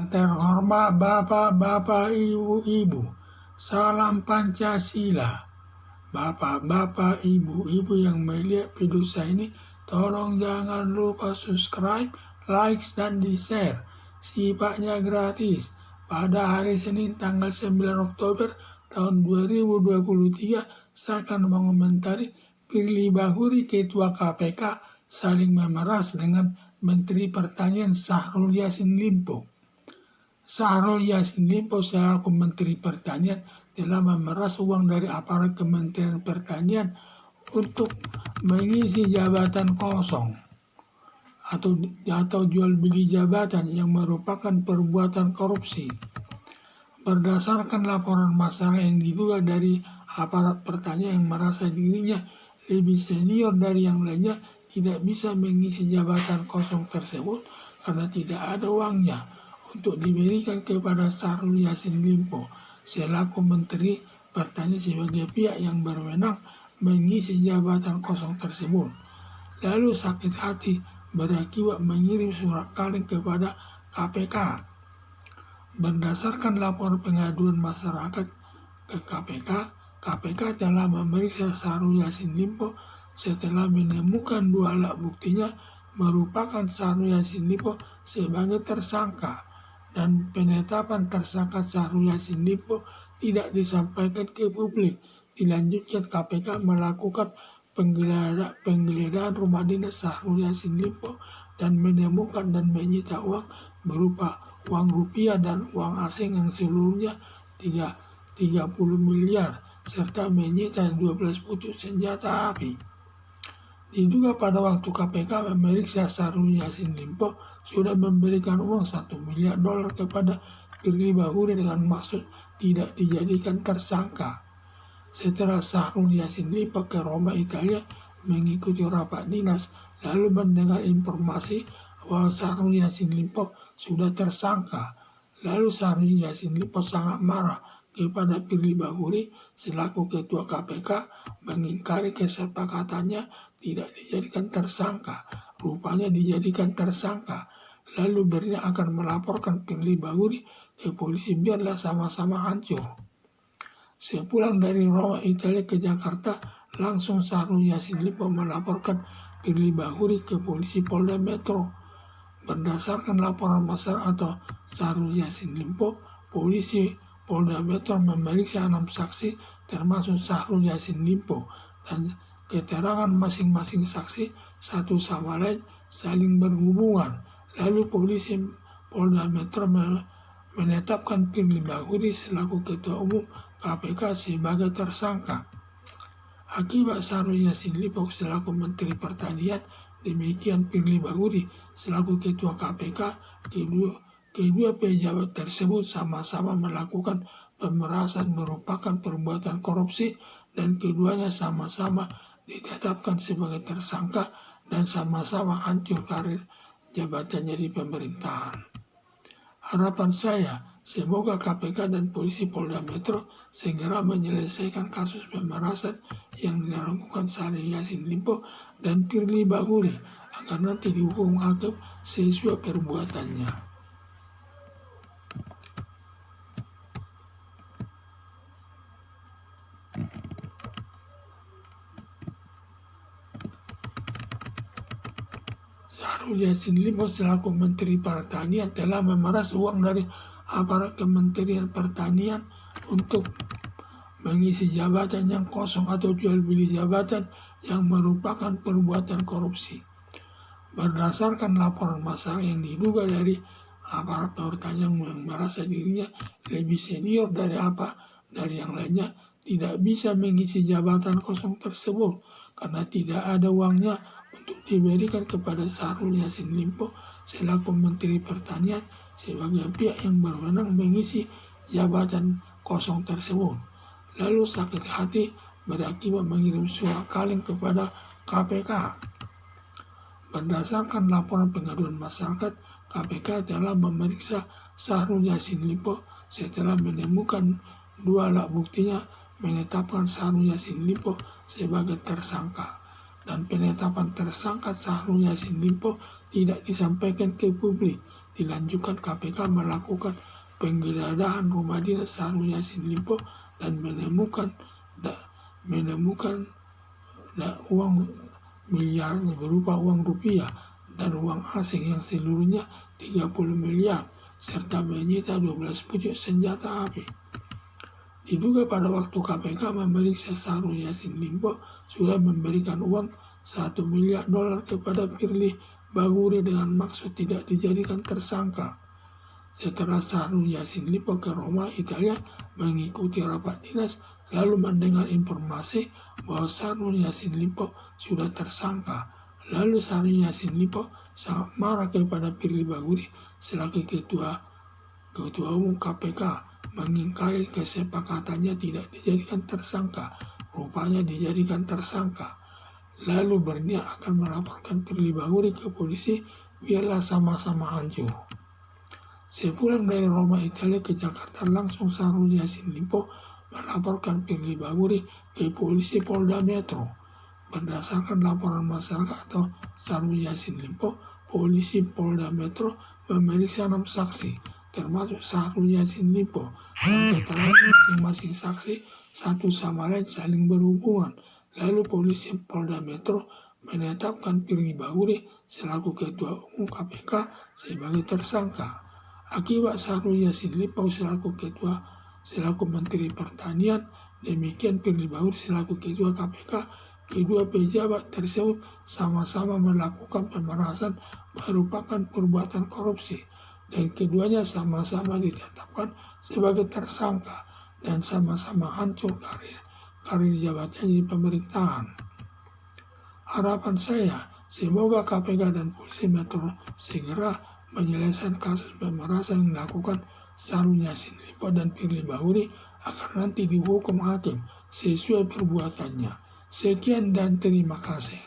Yang terhormat Bapak-Bapak, Ibu-Ibu, salam Pancasila. Bapak-bapak, ibu-ibu yang melihat video saya ini, tolong jangan lupa subscribe, like, dan di-share. Sifatnya gratis. Pada hari Senin tanggal 9 Oktober tahun 2023, saya akan mengomentari Firly Bahuri, Ketua KPK, saling memeras dengan Menteri Pertanian Syahrul Yassin Limpo. Syahrul Yassin Limpo selaku Menteri Pertanian telah memeras uang dari aparat Kementerian Pertanian untuk mengisi jabatan kosong atau jual beli jabatan yang merupakan perbuatan korupsi. Berdasarkan laporan masyarakat yang diduga dari aparat pertanian yang merasa dirinya lebih senior dari yang lainnya, tidak bisa mengisi jabatan kosong tersebut karena tidak ada uangnya untuk diberikan kepada Syahrul Yassin Limpo selaku Menteri Pertanian sebagai pihak yang berwenang mengisi jabatan kosong tersebut. Lalu sakit hati berakibat mengirim surat kaleng kepada KPK. Berdasarkan laporan pengaduan masyarakat ke KPK telah memeriksa Syahrul Yassin Limpo setelah menemukan 2 alat buktinya merupakan Syahrul Yassin Limpo sebagai tersangka, dan penetapan tersangka Syahrul Yassin Limpo tidak disampaikan ke publik. Dilanjutkan KPK melakukan penggeledahan rumah dinas Syahrul Yassin Limpo dan menemukan dan menyita uang berupa uang rupiah dan uang asing yang seluruhnya 30 miliar serta menyita 12 pucuk senjata api. Diduga pada waktu KPK memeriksa Syahrul Yassin Limpo sudah memberikan uang $1 miliar kepada Firly Bahuri dengan maksud tidak dijadikan tersangka. Setelah Syahrul Yassin Limpo ke Roma, Italia mengikuti rapat dinas, lalu mendengar informasi bahwa Syahrul Yassin Limpo sudah tersangka. Lalu Syahrul Yassin Limpo sangat marah kepada Firly Bahuri selaku Ketua KPK, mengingkari kesepakatannya tidak dijadikan tersangka. Rupanya dijadikan tersangka. Lalu dirinya akan melaporkan Firly Bahuri ke polisi biarlah sama-sama hancur. Sepulang dari Roma, Italia ke Jakarta, langsung Syahrul Yassin Limpo melaporkan Firly Bahuri ke polisi Polda Metro. Berdasarkan laporan masyarakat atau Syahrul Yassin Limpo, polisi Polda Metro memeriksa 6 saksi termasuk Syahrul Yassin Limpo, dan keterangan masing-masing saksi satu sama lain saling berhubungan. Lalu polisi Polda Metro menetapkan Firly Bahuri selaku Ketua Umum KPK sebagai tersangka. Akibat Syahrul Yassin Limpo selaku Menteri Pertanian, demikian Firly Bahuri selaku Ketua KPK, kedua pejabat tersebut sama-sama melakukan pemerasan merupakan perbuatan korupsi, dan keduanya sama-sama ditetapkan sebagai tersangka dan sama-sama hancur karir jabatannya di pemerintahan. Harapan saya, semoga KPK dan polisi Polda Metro segera menyelesaikan kasus pemerasan yang dilakukan Syahrul Yassin Limpo dan Firly Bahuri agar nanti dihukum hakim sesuai perbuatannya. Syahrul Yassin Limpo selaku Menteri Pertanian telah memeras uang dari aparat Kementerian Pertanian untuk mengisi jabatan yang kosong atau jual beli jabatan yang merupakan perbuatan korupsi. Berdasarkan laporan masyarakat yang diduga dari aparat pertanian yang merasa dirinya lebih senior dari yang lainnya, tidak bisa mengisi jabatan kosong tersebut karena tidak ada uangnya untuk diberikan kepada Syahrul Yassin Limpo selaku Menteri Pertanian sebagai pihak yang berwenang mengisi jabatan kosong tersebut. Lalu sakit hati berakibat mengirim surat kaleng kepada KPK. Berdasarkan laporan pengaduan masyarakat, KPK telah memeriksa Syahrul Yassin Limpo setelah menemukan 2 alat buktinya menetapkan Syahrul Yassin Limpo sebagai tersangka, dan penetapan tersangka Syahrul Yassin Limpo tidak disampaikan ke publik. dilanjutkan KPK melakukan penggeledahan rumah dinas Syahrul Yassin Limpo dan menemukan uang miliar berupa uang rupiah dan uang asing yang seluruhnya 30 miliar serta menyita 12 pucuk senjata api. Diduga pada waktu KPK memeriksa Syahrul Yassin Limpo sudah memberikan uang $1 miliar kepada Firly Bahuri dengan maksud tidak dijadikan tersangka. Setelah Syahrul Yassin Limpo ke Roma, Italia mengikuti rapat dinas, lalu mendengar informasi bahwa Syahrul Yassin Limpo sudah tersangka. Lalu Syahrul Yassin Limpo sangat marah kepada Firly Bahuri selaku ketua umum KPK, mengingkari kesepakatannya tidak dijadikan tersangka. Rupanya dijadikan tersangka. Lalu berniat akan melaporkan Firly Bahuri ke polisi, biarlah sama-sama hancur. Sepulang dari Roma, Italia ke Jakarta, langsung Syahrul Yassin Limpo melaporkan Firly Bahuri ke polisi Polda Metro. Berdasarkan laporan masyarakat atau Syahrul Yassin Limpo, polisi Polda Metro memeriksa 6 saksi, termasuk Syahrul Yassin Limpo, dan keterangan masing-masing saksi satu sama lain saling berhubungan. Lalu polisi Polda Metro menetapkan Firly Bahuri selaku Ketua Umum KPK sebagai tersangka. Akibat Syahrul Yassin Limpo selaku Menteri Pertanian, demikian Firly Bahuri selaku Ketua KPK, kedua pejabat tersebut sama-sama melakukan pemerasan merupakan perbuatan korupsi, dan keduanya sama-sama ditetapkan sebagai tersangka dan sama-sama hancur karir jabatannya di pemerintahan. Harapan saya, semoga KPK dan polisi Metro segera menyelesaikan kasus pemerasan yang dilakukan Syahrul Yassin Limpo dan Firly Bahuri agar nanti dihukum hakim sesuai perbuatannya. Sekian dan terima kasih.